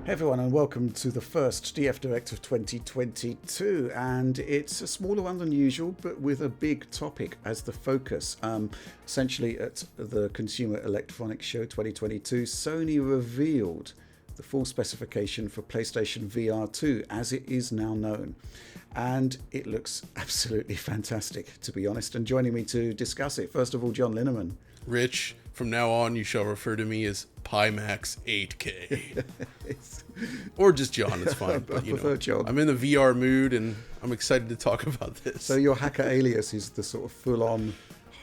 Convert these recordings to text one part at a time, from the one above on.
Hey everyone, and welcome to the first DF Direct of 2022, and it's a smaller one than usual, but with a big topic as the focus. Essentially, at the Consumer Electronics Show 2022, Sony revealed the full specification for PlayStation VR 2, as it is now known, and it looks absolutely fantastic, to be honest. And joining me to discuss it, first of all, John Linneman. Rich, from now on, you shall refer to me as Pimax 8K. Or just John, it's fine. But, I prefer John. I'm in the VR mood, and I'm excited to talk about this. So your hacker alias is the sort of full-on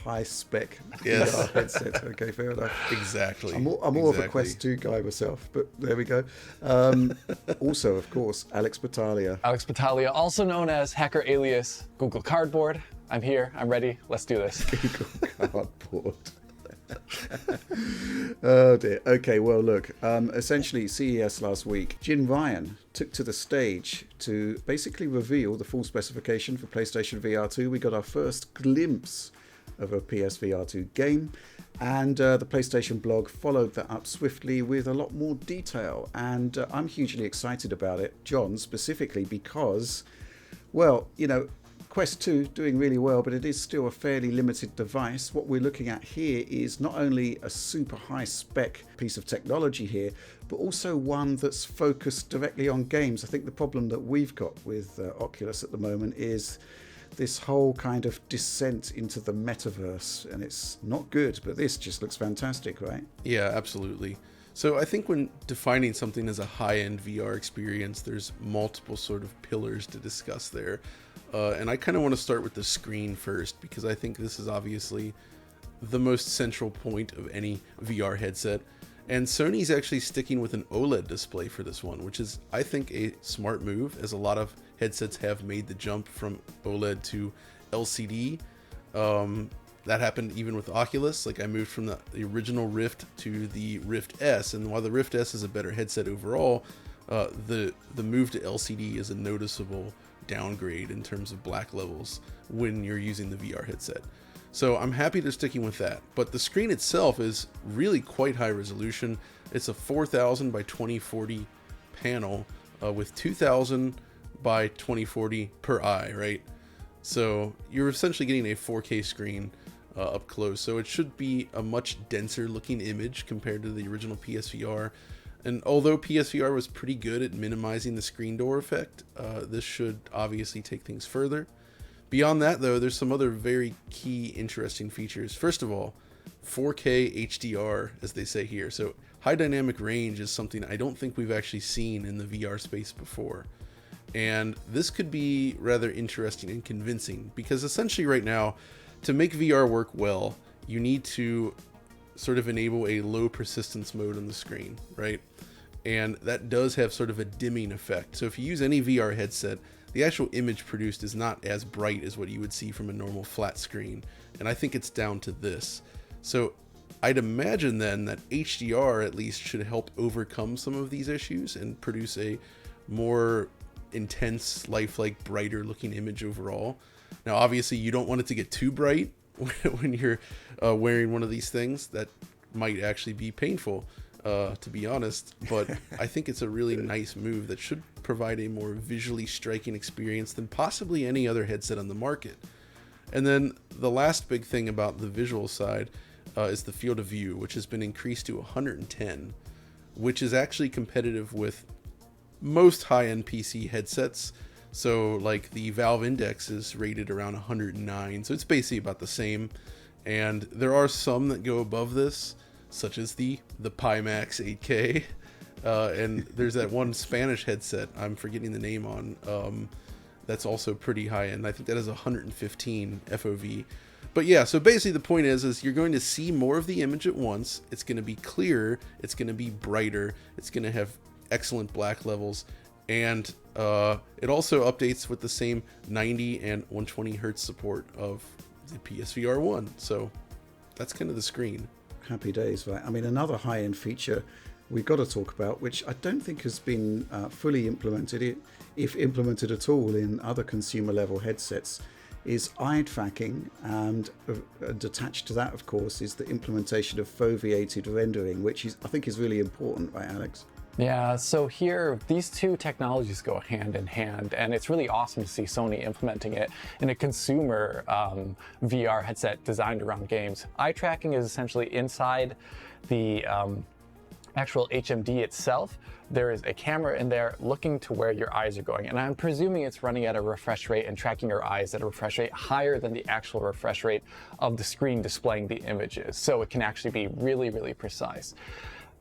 high-spec VR headset. Okay, fair enough. Exactly. I'm more of a Quest 2 guy myself, but there we go. Also, of course, Alex Battaglia. Alex Battaglia, also known as hacker alias Google Cardboard. I'm here. I'm ready. Let's do this. Google Cardboard. Oh dear. Okay, well look, essentially CES last week, Jim Ryan took to the stage to basically reveal the full specification for PlayStation VR 2. We got our first glimpse of a PSVR 2 game, and the PlayStation blog followed that up swiftly with a lot more detail, and I'm hugely excited about it, John, specifically because, well, you know, Quest 2 doing really well, but it is still a fairly limited device. What we're looking at here is not only a super high spec piece of technology here, but also one that's focused directly on games. I think the problem that we've got with Oculus at the moment is this whole kind of descent into the metaverse, and it's not good, but this just looks fantastic, right? Yeah, absolutely. So I think when defining something as a high-end VR experience, there's multiple sort of pillars to discuss there. And I kind of want to start with the screen first, because I think this is obviously the most central point of any VR headset. And Sony's actually sticking with an OLED display for this one, which is, I think, a smart move, as a lot of headsets have made the jump from OLED to LCD. That happened even with Oculus. Like, I moved from the original Rift to the Rift S, and while the Rift S is a better headset overall, the move to LCD is a noticeable downgrade in terms of black levels when you're using the VR headset. So I'm happy they're sticking with that. But the screen itself is really quite high resolution. It's a 4000 by 2040 panel with 2000 by 2040 per eye, right? So you're essentially getting a 4K screen up close. So it should be a much denser looking image compared to the original PSVR. And although PSVR was pretty good at minimizing the screen door effect, this should obviously take things further. Beyond that, though, there's some other very key interesting features. First of all, 4K HDR, as they say here. So high dynamic range is something I don't think we've actually seen in the VR space before. And this could be rather interesting and convincing, because essentially right now, to make VR work well, you need to sort of enable a low persistence mode on the screen, right? And that does have sort of a dimming effect. So if you use any VR headset, the actual image produced is not as bright as what you would see from a normal flat screen. And I think it's down to this. So I'd imagine then that HDR at least should help overcome some of these issues and produce a more intense, lifelike, brighter looking image overall. Now, obviously you don't want it to get too bright when you're wearing one of these things. That might actually be painful, to be honest, but I think it's a really nice move that should provide a more visually striking experience than possibly any other headset on the market. And then the last big thing about the visual side is the field of view, which has been increased to 110, which is actually competitive with most high-end PC headsets. So like the Valve Index is rated around 109, so it's basically about the same. And there are some that go above this, such as the Pimax 8K. And there's that one Spanish headset, I'm forgetting the name on, that's also pretty high end. I think that is 115 FOV. But yeah, so basically the point is you're going to see more of the image at once. It's going to be clearer, it's going to be brighter, it's going to have excellent black levels, and it also updates with the same 90 and 120 hertz support of the PSVR 1. So that's kind of the screen. Happy days, right? I mean, another high-end feature we've got to talk about, which I don't think has been fully implemented, if implemented at all, in other consumer-level headsets, is eye tracking, and attached to that, of course, is the implementation of Foveated Rendering, which is, I think, is really important, right, Alex? Yeah, so here, these two technologies go hand in hand, and it's really awesome to see Sony implementing it in a consumer VR headset designed around games. Eye tracking is essentially inside the actual HMD itself. There is a camera in there looking to where your eyes are going, and I'm presuming it's running at a refresh rate and tracking your eyes at a refresh rate higher than the actual refresh rate of the screen displaying the images, so it can actually be really, really precise.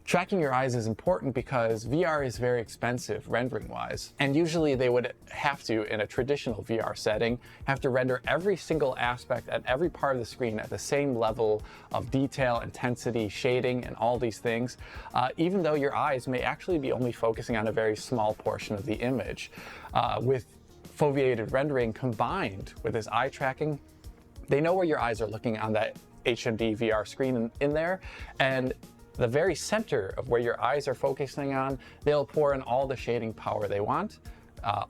Tracking your eyes is important because VR is very expensive rendering-wise, and usually they would have to, in a traditional VR setting, have to render every single aspect at every part of the screen at the same level of detail, intensity, shading, and all these things, even though your eyes may actually be only focusing on a very small portion of the image. With foveated rendering combined with this eye tracking, they know where your eyes are looking on that HMD VR screen in there, and the very center of where your eyes are focusing on, they'll pour in all the shading power they want,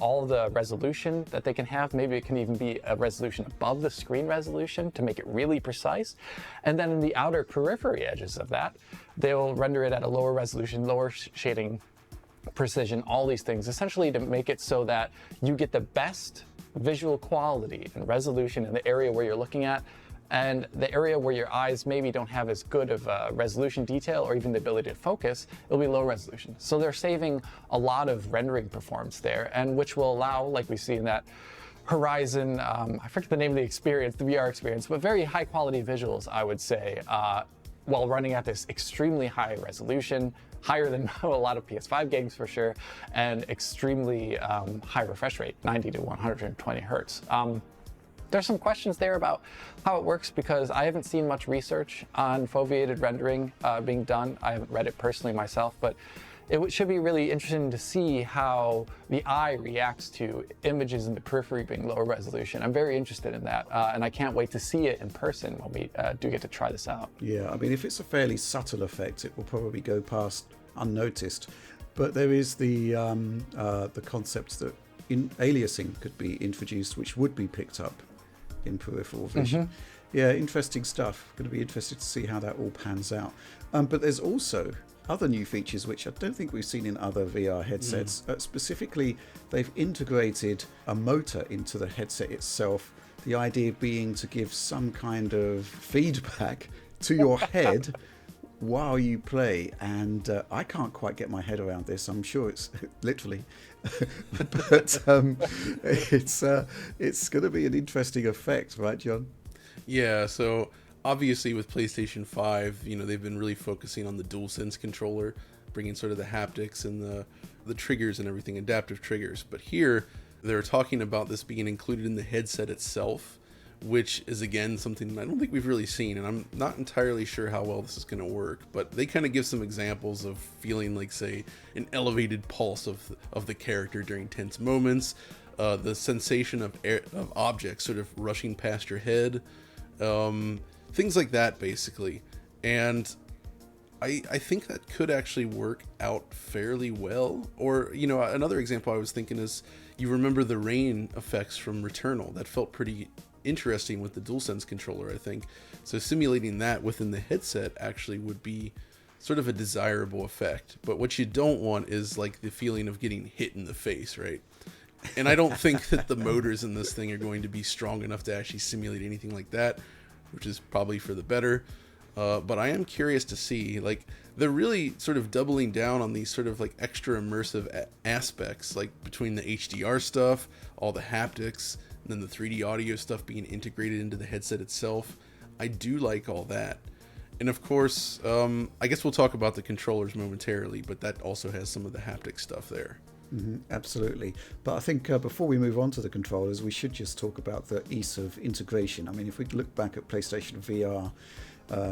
all the resolution that they can have. Maybe it can even be a resolution above the screen resolution to make it really precise. And then in the outer periphery edges of that, they'll render it at a lower resolution, lower shading precision, all these things, essentially to make it so that you get the best visual quality and resolution in the area where you're looking at, and the area where your eyes maybe don't have as good of resolution detail or even the ability to focus, it'll be low resolution. So they're saving a lot of rendering performance there, and which will allow, like we see in that Horizon, I forget the name of the experience, the VR experience, but very high quality visuals, I would say, while running at this extremely high resolution, higher than a lot of PS5 games for sure, and extremely high refresh rate, 90 to 120 hertz. There's some questions there about how it works because I haven't seen much research on foveated rendering being done. I haven't read it personally myself, but it should be really interesting to see how the eye reacts to images in the periphery being lower resolution. I'm very interested in that, and I can't wait to see it in person when we do get to try this out. Yeah, I mean, if it's a fairly subtle effect, it will probably go past unnoticed. But there is the concept that aliasing could be introduced, which would be picked up in peripheral vision. Yeah, interesting stuff. Going to be interested to see how that all pans out. But there's also other new features which I don't think we've seen in other VR headsets. Specifically, they've integrated a motor into the headset itself. The idea being to give some kind of feedback to your head while you play, and I can't quite get my head around this. I'm sure it's literally, but it's going to be an interesting effect, right, John? Yeah. So obviously with PlayStation 5, you know, they've been really focusing on the DualSense controller, bringing sort of the haptics and the triggers and everything, adaptive triggers. But here they're talking about this being included in the headset itself, which is again something I don't think we've really seen, and I'm not entirely sure how well this is going to work, but they kind of give some examples of feeling like, say, an elevated pulse of the character during tense moments, the sensation of objects sort of rushing past your head, things like that basically. And I think that could actually work out fairly well. Or, you know, another example I was thinking is, you remember the rain effects from Returnal? That felt pretty interesting with the DualSense controller, I think. So simulating that within the headset actually would be sort of a desirable effect. But what you don't want is like the feeling of getting hit in the face, right? And I don't think that the motors in this thing are going to be strong enough to actually simulate anything like that, which is probably for the better. But I am curious to see, like, they're really sort of doubling down on these sort of like extra immersive aspects, like between the HDR stuff, all the haptics, and then the 3D audio stuff being integrated into the headset itself. I do like all that. And of course, I guess we'll talk about the controllers momentarily, but that also has some of the haptic stuff there. Absolutely. But I think before we move on to the controllers, we should just talk about the ease of integration. I mean, if we look back at PlayStation VR,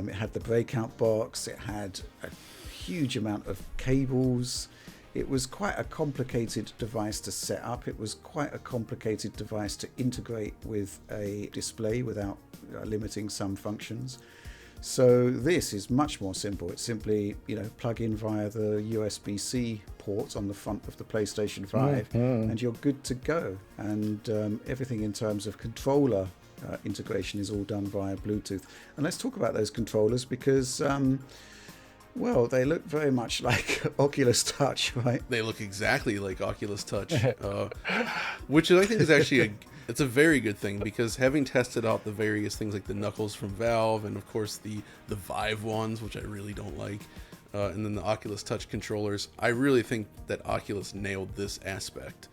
it had the breakout box, it had a huge amount of cables. It was quite a complicated device to set up. It was quite a complicated device to integrate with a display without limiting some functions. So this is much more simple. It's simply, you know, plug in via the USB-C port on the front of the PlayStation 5 and you're good to go. And everything in terms of controller integration is all done via Bluetooth. And let's talk about those controllers because Well, they look very much like Oculus Touch, right? They look exactly like Oculus Touch, which I think is actually it's a very good thing, because having tested out the various things like the Knuckles from Valve, and of course the Vive ones, which I really don't like, and then the Oculus Touch controllers, I really think that Oculus nailed this aspect,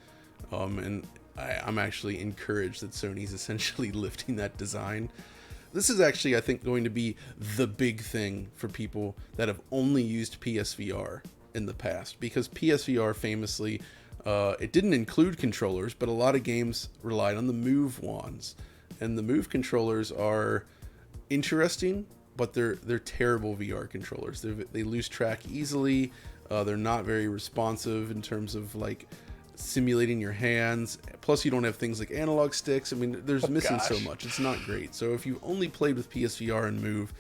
and I'm actually encouraged that Sony's essentially lifting that design. This is actually, I think, going to be the big thing for people that have only used PSVR in the past, because PSVR famously, it didn't include controllers, but a lot of games relied on the Move wands, and the Move controllers are interesting, but they're terrible VR controllers. They lose track easily. They're not very responsive in terms of like simulating your hands. Plus, you don't have things like analog sticks. I mean, there's missing so much. It's not great. So if you've only played with PSVR and Move,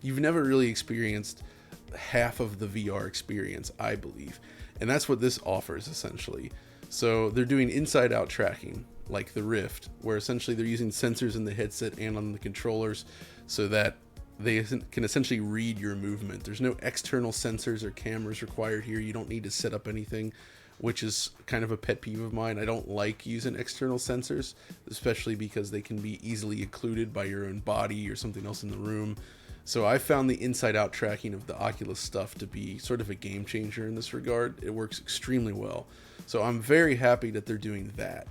you've never really experienced half of the VR experience, I believe. And that's what this offers, essentially. So they're doing inside-out tracking, like the Rift, where essentially they're using sensors in the headset and on the controllers so that they can essentially read your movement. There's no external sensors or cameras required here. You don't need to set up anything, which is kind of a pet peeve of mine. I don't like using external sensors, especially because they can be easily occluded by your own body or something else in the room. So I found the inside-out tracking of the Oculus stuff to be sort of a game changer in this regard. It works extremely well. So I'm very happy that they're doing that.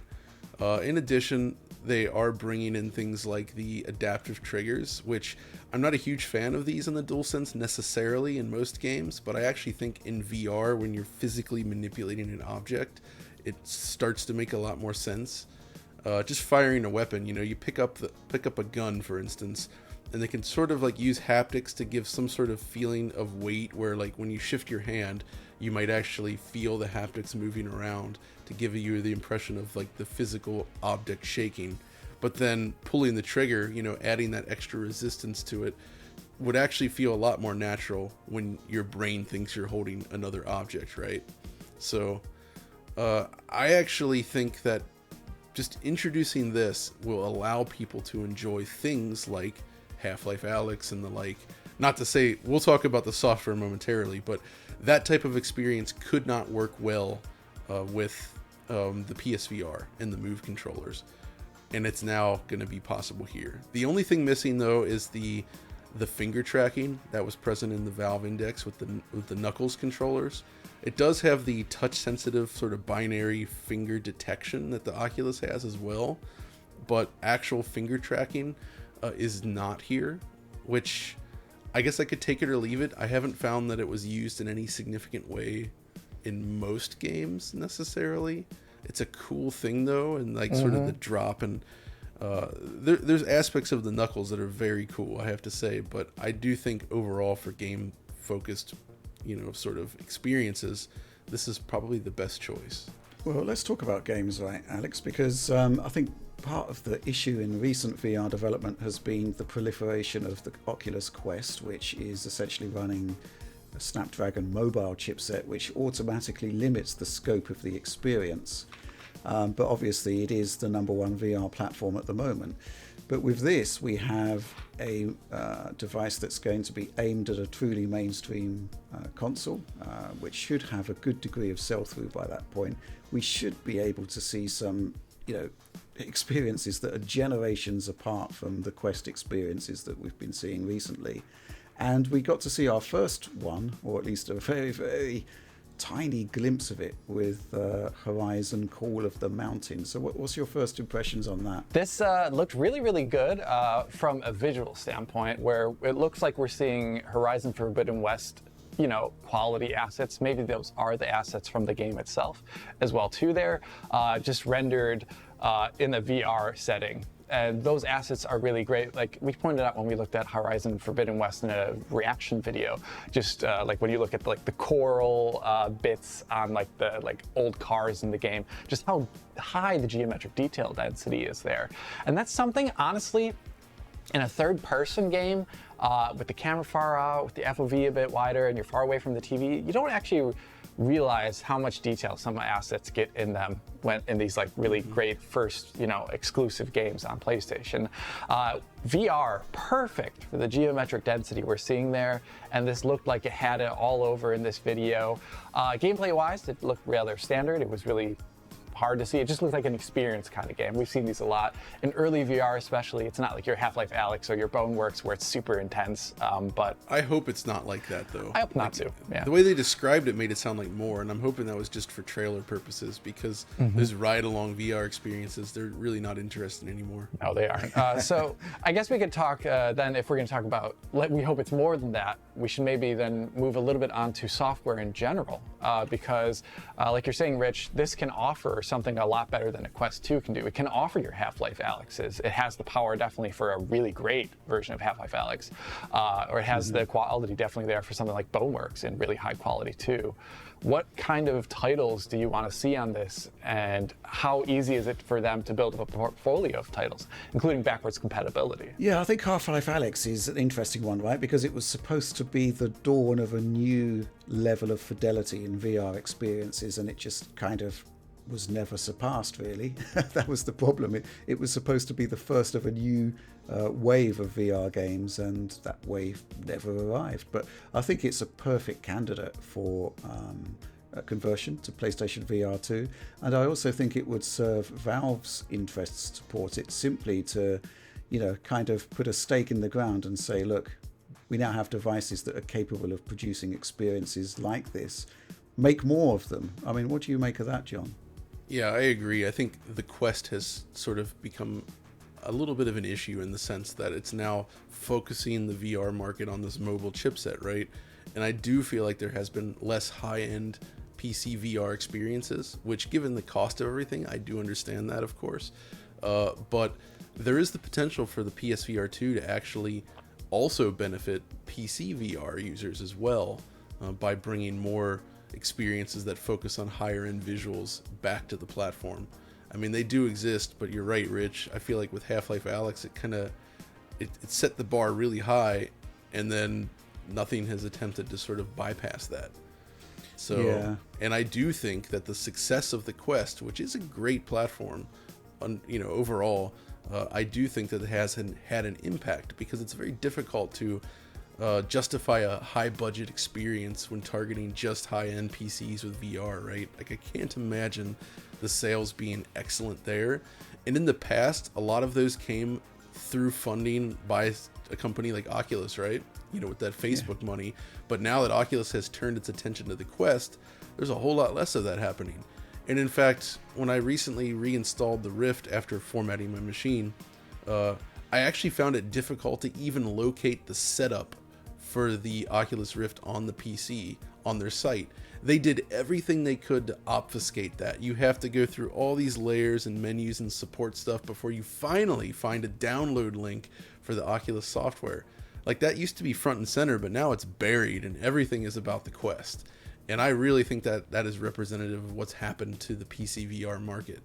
In addition, they are bringing in things like the adaptive triggers, which I'm not a huge fan of these in the DualSense necessarily in most games, but I actually think in VR, when you're physically manipulating an object, it starts to make a lot more sense. Just firing a weapon, you pick up a gun, for instance, and they can sort of like use haptics to give some sort of feeling of weight, where like when you shift your hand, you might actually feel the haptics moving around to give you the impression of like the physical object shaking. But then pulling the trigger, adding that extra resistance to it, would actually feel a lot more natural when your brain thinks you're holding another object, right? So I actually think that just introducing this will allow people to enjoy things like HalfLife Alyx and the like. Not to say, we'll talk about the software momentarily, but that type of experience could not work well with the PSVR and the Move controllers, and it's now going to be possible here. The only thing missing though is the finger tracking that was present in the Valve Index with the Knuckles controllers. It does have the touch sensitive sort of binary finger detection that the Oculus has as well, but actual finger tracking is not here, which I guess I could take it or leave it. I haven't found that it was used in any significant way in most games necessarily. It's a cool thing though, and like sort of the drop, and there's aspects of the Knuckles that are very cool, I have to say, but I do think overall for game focused sort of experiences, this is probably the best choice. Well, let's talk about games, right, Alex, because I think part of the issue in recent VR development has been the proliferation of the Oculus Quest, which is essentially running a Snapdragon mobile chipset, which automatically limits the scope of the experience. But obviously it is the number one VR platform at the moment. But with this, we have a device that's going to be aimed at a truly mainstream console, which should have a good degree of sell-through by that point. We should be able to see some, experiences that are generations apart from the Quest experiences that we've been seeing recently. And we got to see our first one, or at least a very, very tiny glimpse of it with Horizon Call of the Mountain. So what's your first impressions on that? This looked really, really good from a visual standpoint, where it looks like we're seeing Horizon Forbidden West, quality assets. Maybe those are the assets from the game itself as well too there, just rendered in a VR setting. And those assets are really great. Like we pointed out when we looked at Horizon Forbidden West in a reaction video, just like when you look at the coral bits on the old cars in the game, just how high the geometric detail density is there. And that's something, honestly, in a third-person game, with the camera far out, with the FOV a bit wider, and you're far away from the TV, you don't actually realize how much detail some assets get in them when in these like really great first, exclusive games on PlayStation. VR, perfect for the geometric density we're seeing there, and this looked like it had it all over in this video. Gameplay-wise, it looked rather standard. It was really hard to see. It just looked like an experience kind of game. We've seen these a lot. In early VR especially, it's not like your HalfLife Alyx or your Boneworks where it's super intense, but... I hope it's not like that, though. I hope not to, yeah. The way they described it made it sound like more, and I'm hoping that was just for trailer purposes, because those ride-along VR experiences, they're really not interesting anymore. No, they aren't. So I guess we could talk then, if we're going to talk about, we hope it's more than that, we should maybe then move a little bit onto software in general, because like you're saying, Rich, this can offer something a lot better than a Quest 2 can do. It can offer your HalfLife Alyxes. It has the power definitely for a really great version of HalfLife Alyx, or it has the quality definitely there for something like Boneworks and really high quality too. What kind of titles do you want to see on this, and how easy is it for them to build up a portfolio of titles, including backwards compatibility? Yeah, I think Half-Life Alyx is an interesting one, right? Because it was supposed to be the dawn of a new level of fidelity in VR experiences, and it just kind of was never surpassed, really. That was the problem. It was supposed to be the first of a new wave of VR games, and that wave never arrived. But I think it's a perfect candidate for a conversion to PlayStation VR 2, and I also think it would serve Valve's interests to port it simply to, kind of put a stake in the ground and say, look, we now have devices that are capable of producing experiences like this. Make more of them. I mean, what do you make of that, John? Yeah, I agree. I think the Quest has sort of become a little bit of an issue in the sense that it's now focusing the VR market on this mobile chipset, right? And I do feel like there has been less high-end PC VR experiences, which given the cost of everything, I do understand that, of course. But there is the potential for the PSVR 2 to actually also benefit PC VR users as well, by bringing more experiences that focus on higher end visuals back to the platform. I mean, they do exist, but you're right, Rich. I feel like with Half-Life Alyx, it set the bar really high, and then nothing has attempted to sort of bypass that. So, yeah. And I do think that the success of the Quest, which is a great platform, overall, I do think that it has had an impact, because it's very difficult to justify a high budget experience when targeting just high-end PCs with VR, right? Like, I can't imagine the sales being excellent there. And in the past, a lot of those came through funding by a company like Oculus, right? With that Facebook money. But now that Oculus has turned its attention to the Quest, there's a whole lot less of that happening. And in fact, when I recently reinstalled the Rift after formatting my machine, I actually found it difficult to even locate the setup for the Oculus Rift on the PC on their site. They did everything they could to obfuscate that. You have to go through all these layers and menus and support stuff before you finally find a download link for the Oculus software. Like, that used to be front and center, but now it's buried and everything is about the Quest. And I really think that that is representative of what's happened to the PC VR market.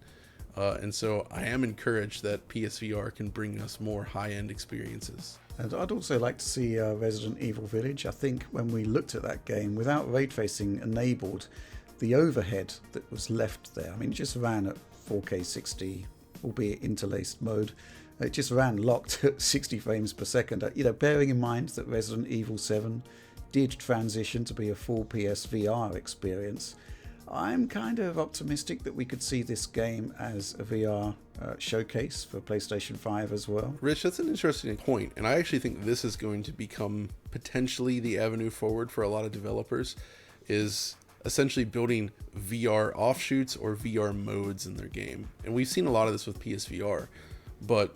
And so I am encouraged that PSVR can bring us more high-end experiences. And I'd also like to see Resident Evil Village. I think when we looked at that game, without ray tracing enabled, the overhead that was left there, I mean, it just ran at 4K 60, albeit interlaced mode. It just ran locked at 60 frames per second. Bearing in mind that Resident Evil 7 did transition to be a full PSVR experience, I'm kind of optimistic that we could see this game as a VR showcase for PlayStation 5 as well. Rich, that's an interesting point, and I actually think this is going to become potentially the avenue forward for a lot of developers, is essentially building VR offshoots or VR modes in their game. And we've seen a lot of this with PSVR, but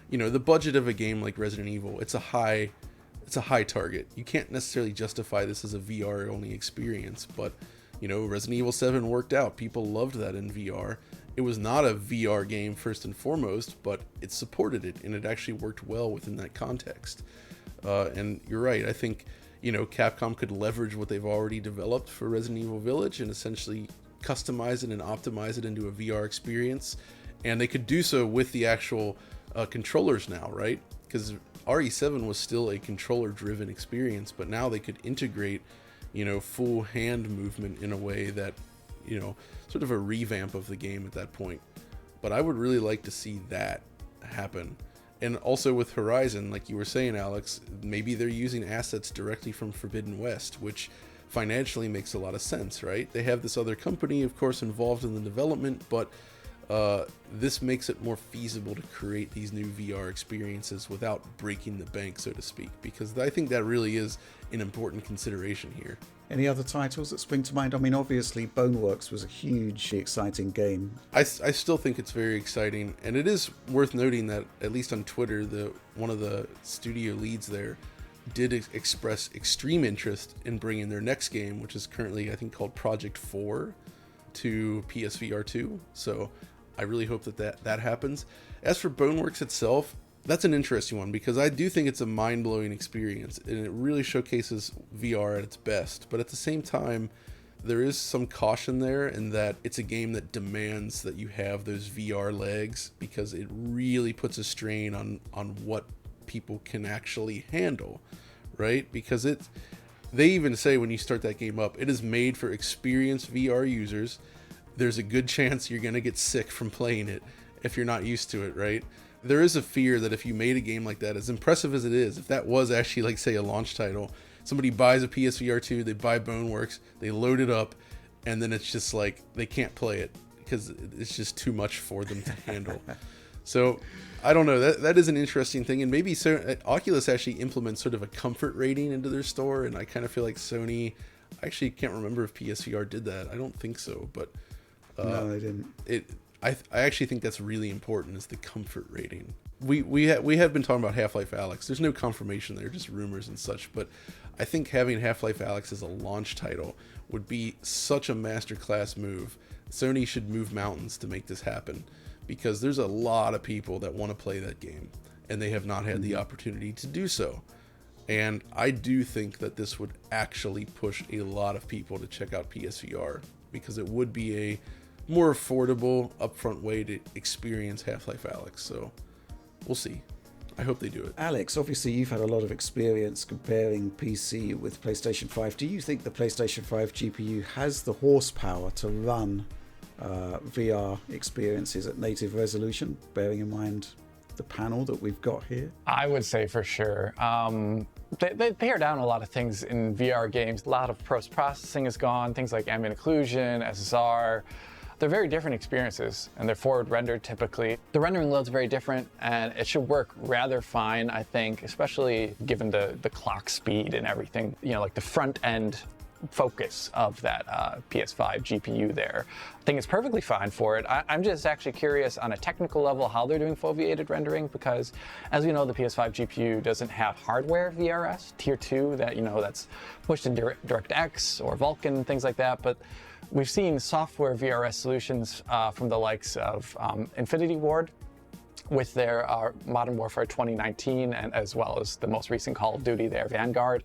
the budget of a game like Resident Evil, it's a high target. You can't necessarily justify this as a VR only experience, but Resident Evil 7 worked out. People loved that in VR. It was not a VR game first and foremost, but it supported it, and it actually worked well within that context. And you're right. I think, Capcom could leverage what they've already developed for Resident Evil Village and essentially customize it and optimize it into a VR experience. And they could do so with the actual controllers now, right? Because RE7 was still a controller-driven experience, but now they could integrate full hand movement in a way that, sort of a revamp of the game at that point. But I would really like to see that happen. And also with Horizon, like you were saying, Alex, maybe they're using assets directly from Forbidden West, which financially makes a lot of sense, right? They have this other company, of course, involved in the development, but this makes it more feasible to create these new VR experiences without breaking the bank, so to speak, because I think that really is an important consideration here. Any other titles that spring to mind? I mean, obviously, Boneworks was a hugely exciting game. I still think it's very exciting, and it is worth noting that, at least on Twitter, one of the studio leads there did express extreme interest in bringing their next game, which is currently, I think, called Project 4, to PSVR 2. So I really hope that happens. As for Boneworks itself, that's an interesting one, because I do think it's a mind-blowing experience, and it really showcases VR at its best. But at the same time, there is some caution there in that it's a game that demands that you have those VR legs, because it really puts a strain on what people can actually handle, right? Because they even say when you start that game up, it is made for experienced VR users. There's a good chance you're going to get sick from playing it if you're not used to it, right? There is a fear that if you made a game like that, as impressive as it is, if that was actually, like, say, a launch title, somebody buys a PSVR 2, they buy Boneworks, they load it up, and then it's just like they can't play it because it's just too much for them to handle. So I don't know, that is an interesting thing, and maybe Oculus actually implements sort of a comfort rating into their store, and I kind of feel like Sony, I actually can't remember if PSVR did that. I don't think so, but no, they didn't. I actually think that's really important, is the comfort rating. We have been talking about HalfLife Alyx. There's no confirmation there, just rumors and such, but I think having HalfLife Alyx as a launch title would be such a masterclass move. Sony should move mountains to make this happen, because there's a lot of people that want to play that game, and they have not had the opportunity to do so. And I do think that this would actually push a lot of people to check out PSVR, because it would be a more affordable, upfront way to experience Half-Life Alyx. So we'll see. I hope they do it. Alex, obviously you've had a lot of experience comparing PC with PlayStation 5. Do you think the PlayStation 5 GPU has the horsepower to run VR experiences at native resolution, bearing in mind the panel that we've got here? I would say for sure. They pare down a lot of things in VR games. A lot of post-processing is gone, things like ambient occlusion, SSR. They're very different experiences, and they're forward rendered typically. The rendering load's very different, and it should work rather fine, I think, especially given the clock speed and everything, like the front end focus of that PS5 GPU there. I think it's perfectly fine for it. I'm just actually curious on a technical level how they're doing foveated rendering, because as we know, the PS5 GPU doesn't have hardware VRS tier 2 that's pushed in DirectX or Vulkan, things like that, but we've seen software VRS solutions from the likes of Infinity Ward with their Modern Warfare 2019, and as well as the most recent Call of Duty, their Vanguard.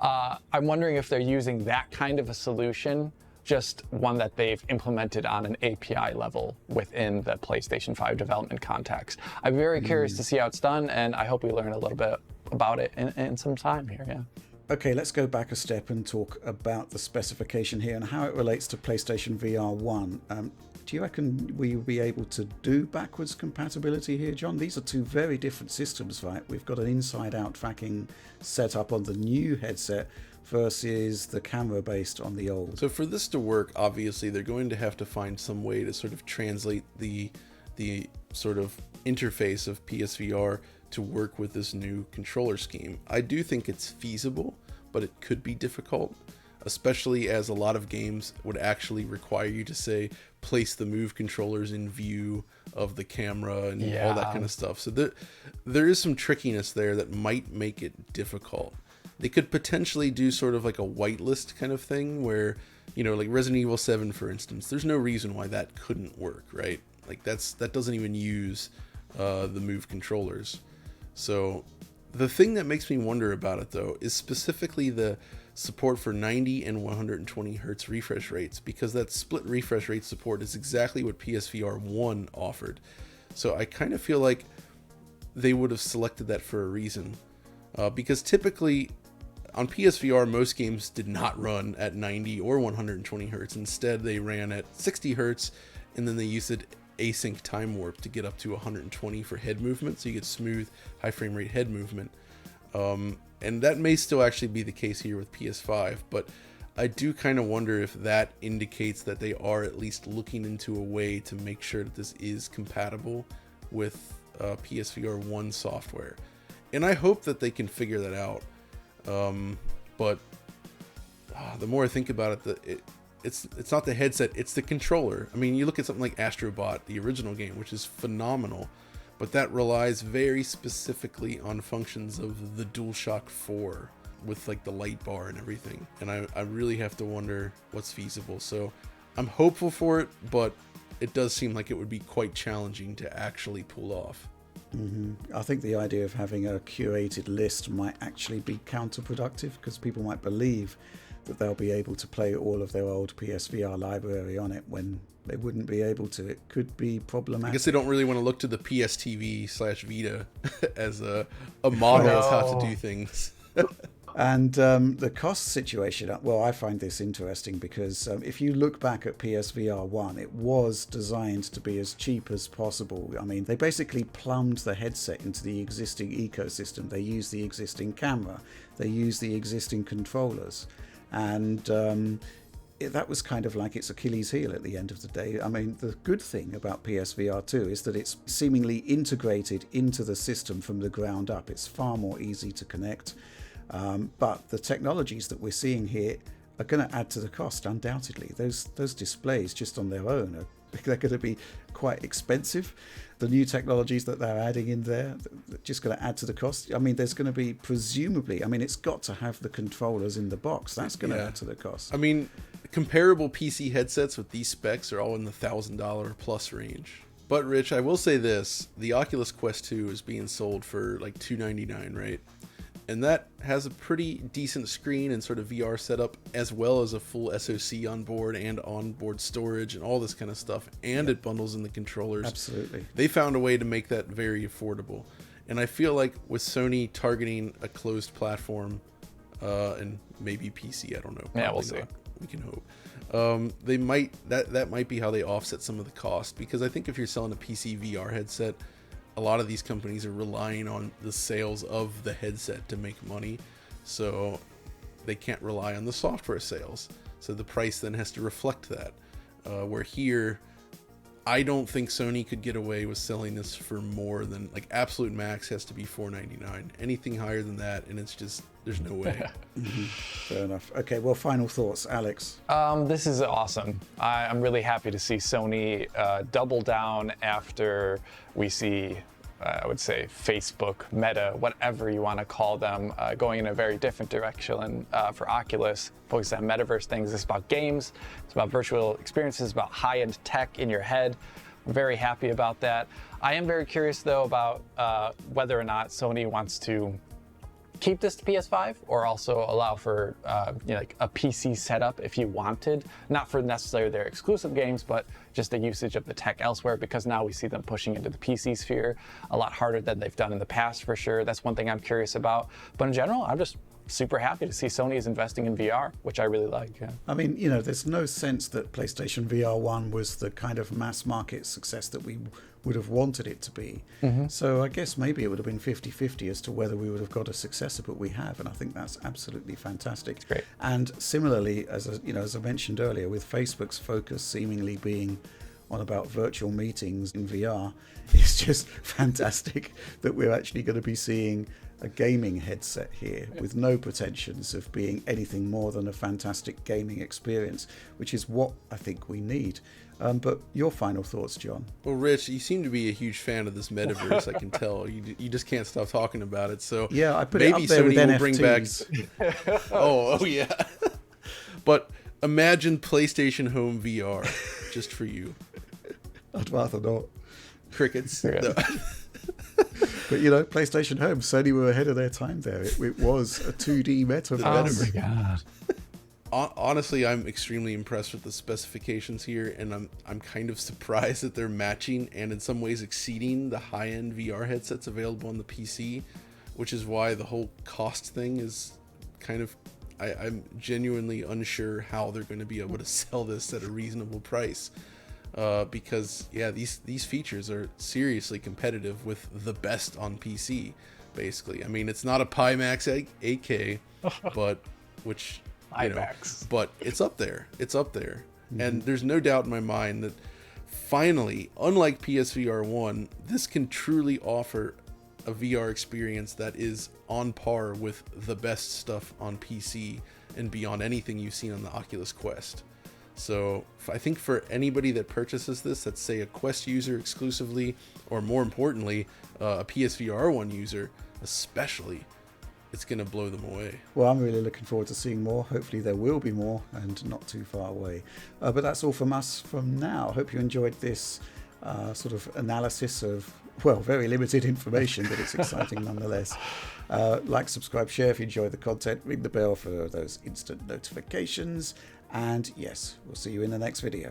I'm wondering if they're using that kind of a solution, just one that they've implemented on an API level within the PlayStation 5 development context. I'm very curious to see how it's done, and I hope we learn a little bit about it in some time here, yeah. Okay, let's go back a step and talk about the specification here and how it relates to PlayStation VR 1. Do you reckon we will be able to do backwards compatibility here, John? These are two very different systems, right? We've got an inside-out tracking set up on the new headset versus the camera based on the old. So for this to work, obviously, they're going to have to find some way to sort of translate the sort of interface of PSVR to work with this new controller scheme. I do think it's feasible, but it could be difficult, especially as a lot of games would actually require you to, say, place the Move controllers in view of the camera and all that kind of stuff. So there is some trickiness there that might make it difficult. They could potentially do sort of like a whitelist kind of thing where, like Resident Evil 7, for instance, there's no reason why that couldn't work, right? Like that doesn't even use the Move controllers. So the thing that makes me wonder about it, though, is specifically the support for 90 and 120 hertz refresh rates, because that split refresh rate support is exactly what PSVR 1 offered. So I kind of feel like they would have selected that for a reason, because typically On PSVR, most games did not run at 90 or 120 hertz. Instead, they ran at 60 hertz, and then they used it async time warp to get up to 120 for head movement, so you get smooth, high frame rate head movement. And that may still actually be the case here with PS5, but I do kind of wonder if that indicates that they are at least looking into a way to make sure that this is compatible with PSVR 1 software. And I hope that they can figure that out. But the more I think about it, it's not the headset, it's the controller. I mean, you look at something like Astrobot, the original game, which is phenomenal, but that relies very specifically on functions of the DualShock 4 with like the light bar and everything. And I really have to wonder what's feasible. So I'm hopeful for it, but it does seem like it would be quite challenging to actually pull off. I think the idea of having a curated list might actually be counterproductive, because people might believe that they'll be able to play all of their old PSVR library on it when they wouldn't be able to. It could be problematic. I guess they don't really want to look to the PSTV/Vita as a model of how to do things. And the cost situation, well, I find this interesting because if you look back at PSVR 1, it was designed to be as cheap as possible. I mean, they basically plumbed the headset into the existing ecosystem. They used the existing camera. They used the existing controllers. And that was kind of like its Achilles heel at the end of the day. I mean, the good thing about PSVR 2 is that it's seemingly integrated into the system from the ground up. It's far more easy to connect. But the technologies that we're seeing here are going to add to the cost, undoubtedly. Those displays just on their own they're going to be quite expensive. The new technologies that they're adding in there are just going to add to the cost. I mean, there's going to be presumably, I mean, it's got to have the controllers in the box. That's going to add to the cost. I mean, comparable PC headsets with these specs are all in the $1,000 plus range. But Rich, I will say this, the Oculus Quest 2 is being sold for like $299, right? And that has a pretty decent screen and sort of VR setup, as well as a full SoC on board and onboard storage and all this kind of stuff. And it bundles in the controllers. Absolutely. They found a way to make that very affordable. And I feel like with Sony targeting a closed platform, and maybe PC, I don't know. Yeah, we'll see. We can hope. They might that might be how they offset some of the cost, because I think if you're selling a PC VR headset, a lot of these companies are relying on the sales of the headset to make money, so they can't rely on the software sales. So the price then has to reflect that. Where here, I don't think Sony could get away with selling this for more than, like, absolute max has to be $499. Anything higher than that, and it's just, there's no way. Fair enough. Okay, well, final thoughts, Alex. This is awesome. I'm really happy to see Sony double down after we see, I would say, Facebook, Meta, whatever you want to call them, going in a very different direction for Oculus, focused on metaverse things. It's about games, it's about virtual experiences, about high-end tech in your head. I'm very happy about that. I am very curious, though, about whether or not Sony wants to keep this to PS5 or also allow for like a PC setup if you wanted, not for necessarily their exclusive games, but just the usage of the tech elsewhere, because now we see them pushing into the PC sphere a lot harder than they've done in the past, for sure. That's one thing I'm curious about. But in general, I'm just super happy to see Sony is investing in VR, which I really like. Yeah. I mean, you know, there's no sense that PlayStation VR 1 was the kind of mass market success that we would have wanted it to be. So I guess maybe it would have been 50-50 as to whether we would have got a successor, but we have, and I think that's absolutely fantastic. It's great. And similarly, as I mentioned earlier, with Facebook's focus seemingly being on about virtual meetings in VR, it's just fantastic that we're actually going to be seeing a gaming headset here with no pretensions of being anything more than a fantastic gaming experience, which is what I think we need. But your final thoughts, John? Well, Rich, you seem to be a huge fan of this metaverse. I can tell. You just can't stop talking about it. So yeah, I put maybe it up there Sony with will NFTs. bring back. oh yeah. But imagine PlayStation Home VR just for you. I'd rather not. Crickets. Yeah. No. But you know, PlayStation Home, Sony were ahead of their time there. It was a 2D metaverse. Oh my god. Honestly, I'm extremely impressed with the specifications here, and I'm kind of surprised that they're matching and in some ways exceeding the high-end VR headsets available on the PC, which is why the whole cost thing is I'm genuinely unsure how they're going to be able to sell this at a reasonable price. Because yeah, these features are seriously competitive with the best on PC, basically. I mean, it's not a Pimax 8K, but which but it's up there. It's up there. Mm-hmm. And there's no doubt in my mind that finally, unlike PSVR 1, this can truly offer a VR experience that is on par with the best stuff on PC and beyond anything you've seen on the Oculus Quest. So I think for anybody that purchases this, that's say a Quest user exclusively, or more importantly, a PSVR 1 user especially, it's going to blow them away. Well, I'm really looking forward to seeing more. Hopefully there will be more and not too far away. But that's all from us from now. Hope you enjoyed this sort of analysis of, well, very limited information, but it's exciting nonetheless. Like, subscribe, share if you enjoy the content, ring the bell for those instant notifications. And yes, we'll see you in the next video.